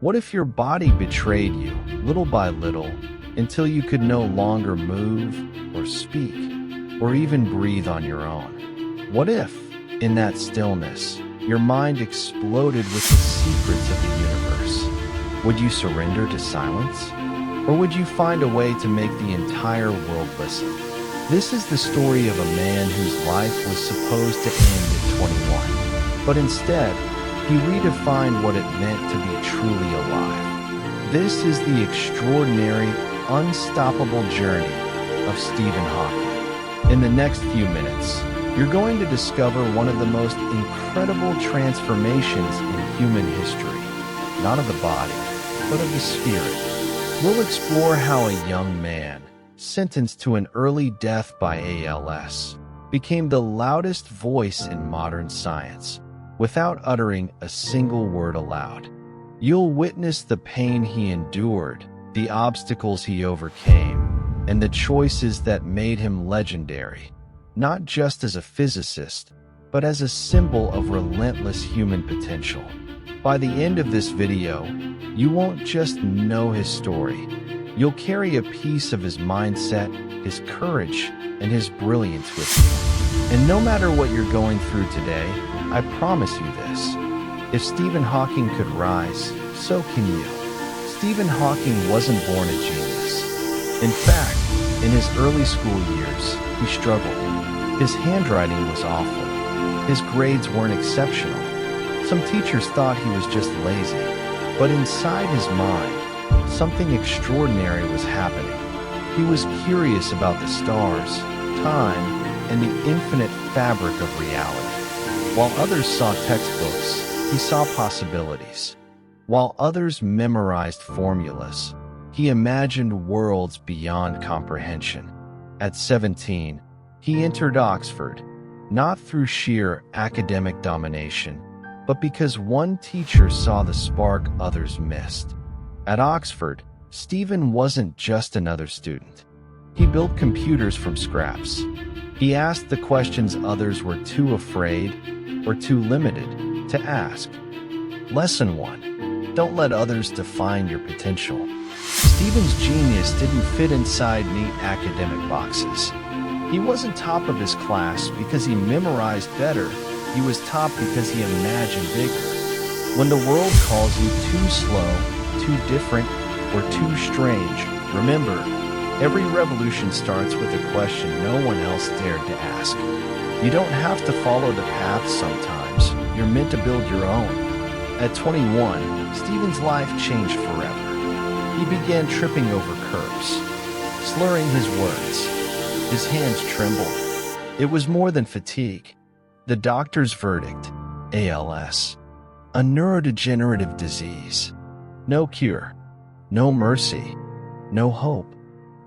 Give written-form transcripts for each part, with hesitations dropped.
What if your body betrayed you, little by little, until you could no longer move, or speak, or even breathe on your own? What if, in that stillness, your mind exploded with the secrets of the universe? Would you surrender to silence? Or would you find a way to make the entire world listen? This is the story of a man whose life was supposed to end at 21, but instead, he redefined what it meant to be truly alive. This is the extraordinary, unstoppable journey of Stephen Hawking. In the next few minutes, you're going to discover one of the most incredible transformations in human history, not of the body, but of the spirit. We'll explore how a young man, sentenced to an early death by ALS, became the loudest voice in modern science, without uttering a single word aloud. You'll witness the pain he endured, the obstacles he overcame, and the choices that made him legendary, not just as a physicist, but as a symbol of relentless human potential. By the end of this video, you won't just know his story. You'll carry a piece of his mindset, his courage, and his brilliance with you. And no matter what you're going through today, I promise you this: if Stephen Hawking could rise, so can you. Stephen Hawking wasn't born a genius. In fact, in his early school years, he struggled. His handwriting was awful. His grades weren't exceptional. Some teachers thought he was just lazy. But inside his mind, something extraordinary was happening. He was curious about the stars, time, and the infinite fabric of reality. While others saw textbooks, he saw possibilities. While others memorized formulas, he imagined worlds beyond comprehension. At 17, he entered Oxford, not through sheer academic domination, but because one teacher saw the spark others missed. At Oxford, Stephen wasn't just another student. He built computers from scraps. He asked the questions others were too afraid or too limited to ask. Lesson 1. Don't let others define your potential. Stephen's genius didn't fit inside neat academic boxes. He wasn't top of his class because he memorized better. He was top because he imagined bigger. When the world calls you too slow, too different, or too strange, remember, every revolution starts with a question no one else dared to ask. You don't have to follow the path sometimes. You're meant to build your own. At 21, Stephen's life changed forever. He began tripping over curbs, slurring his words. His hands trembled. It was more than fatigue. The doctor's verdict: ALS, a neurodegenerative disease. No cure, no mercy, no hope.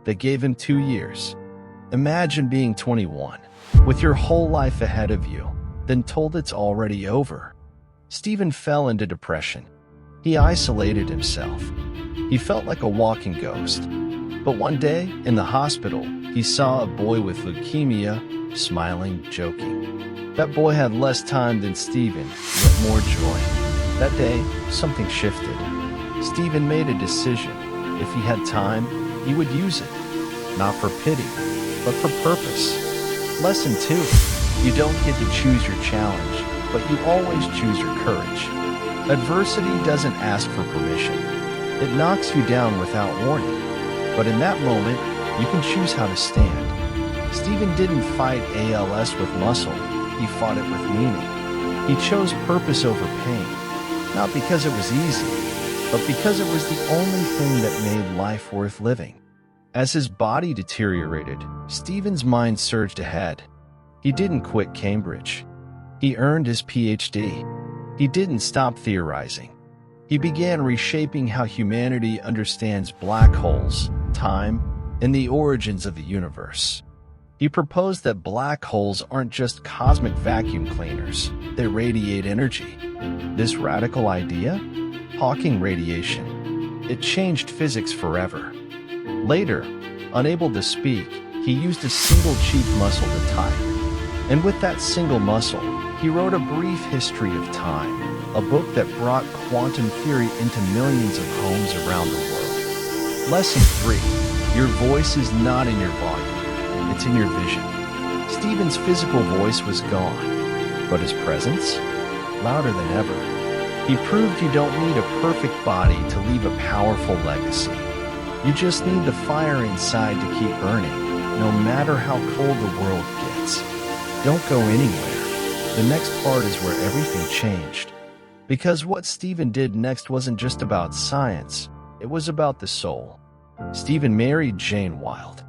They gave him 2 years. Imagine being 21, with your whole life ahead of you, then told it's already over. Stephen fell into depression. He isolated himself. He felt like a walking ghost. But one day, in the hospital, he saw a boy with leukemia, smiling, joking. That boy had less time than Stephen, yet more joy. That day, something shifted. Stephen made a decision. If he had time, he would use it. Not for pity, but for purpose. Lesson 2. You don't get to choose your challenge, but you always choose your courage. Adversity doesn't ask for permission. It knocks you down without warning. But in that moment, you can choose how to stand. Stephen didn't fight ALS with muscle. He fought it with meaning. He chose purpose over pain, not because it was easy, but because it was the only thing that made life worth living. As his body deteriorated, Stephen's mind surged ahead. He didn't quit Cambridge. He earned his PhD. He didn't stop theorizing. He began reshaping how humanity understands black holes, time, and the origins of the universe. He proposed that black holes aren't just cosmic vacuum cleaners, they radiate energy. This radical idea? Hawking radiation. It changed physics forever. Later, unable to speak, he used a single cheek muscle to type. And with that single muscle, he wrote a brief history of time, a book that brought quantum theory into millions of homes around the world. Lesson 3. Your voice is not in your volume, it's in your vision. Stephen's physical voice was gone, but his presence? Louder than ever. He proved you don't need a perfect body to leave a powerful legacy. You just need the fire inside to keep burning, no matter how cold the world gets. Don't go anywhere. The next part is where everything changed. Because what Stephen did next wasn't just about science, it was about the soul. Stephen married Jane Wilde.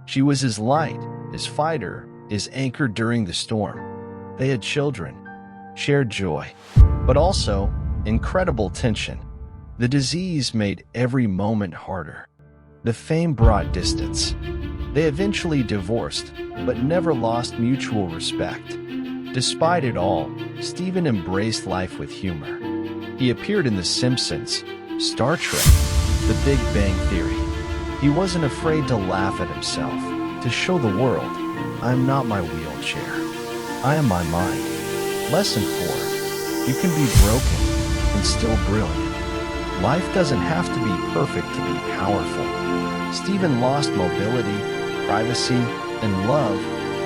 She was his light, his fighter, his anchor during the storm. They had children, shared joy, but also incredible tension. The disease made every moment harder. The fame brought distance. They eventually divorced, but never lost mutual respect. Despite it all, Stephen embraced life with humor. He appeared in The Simpsons, Star Trek, The Big Bang Theory. He wasn't afraid to laugh at himself, to show the world, I am not my wheelchair. I am my mind. Lesson 4. You can be broken and still brilliant. Life doesn't have to be perfect to be powerful. Stephen lost mobility, privacy, and love,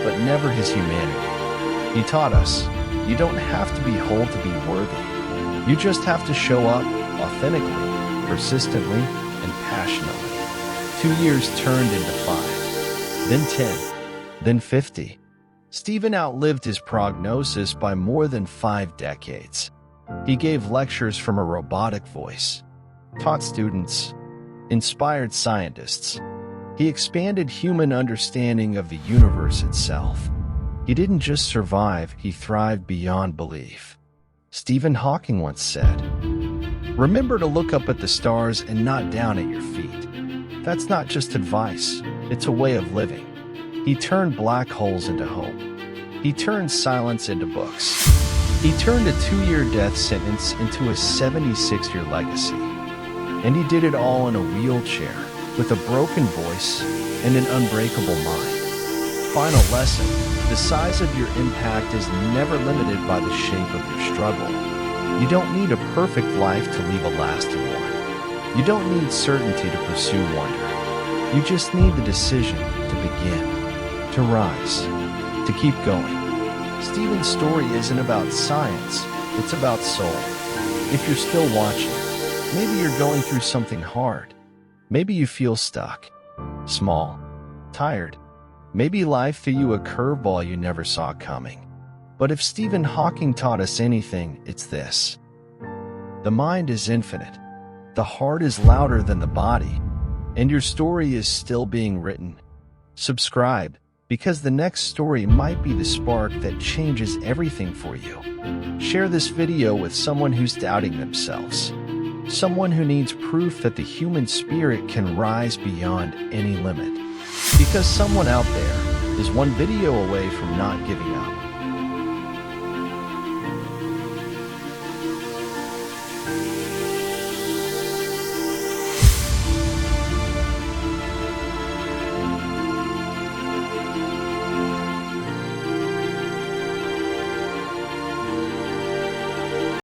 but never his humanity. He taught us, you don't have to be whole to be worthy. You just have to show up authentically, persistently, and passionately. 2 years turned into 5, then 10, then 50. Stephen outlived his prognosis by more than 5 decades. He gave lectures from a robotic voice, taught students, inspired scientists. He expanded human understanding of the universe itself. He didn't just survive, he thrived beyond belief. Stephen Hawking once said, "Remember to look up at the stars and not down at your feet." That's not just advice, it's a way of living. He turned black holes into hope. He turned silence into books. He turned a 2-year death sentence into a 76-year legacy. And he did it all in a wheelchair, with a broken voice and an unbreakable mind. Final lesson, the size of your impact is never limited by the shape of your struggle. You don't need a perfect life to leave a lasting one. You don't need certainty to pursue wonder. You just need the decision to begin, to rise, to keep going. Stephen's story isn't about science, it's about soul. If you're still watching, maybe you're going through something hard. Maybe you feel stuck, small, tired. Maybe life threw you a curveball you never saw coming. But if Stephen Hawking taught us anything, it's this. The mind is infinite. The heart is louder than the body. And your story is still being written. Subscribe, because the next story might be the spark that changes everything for you. Share this video with someone who's doubting themselves. Someone who needs proof that the human spirit can rise beyond any limit. Because someone out there is one video away from not giving up.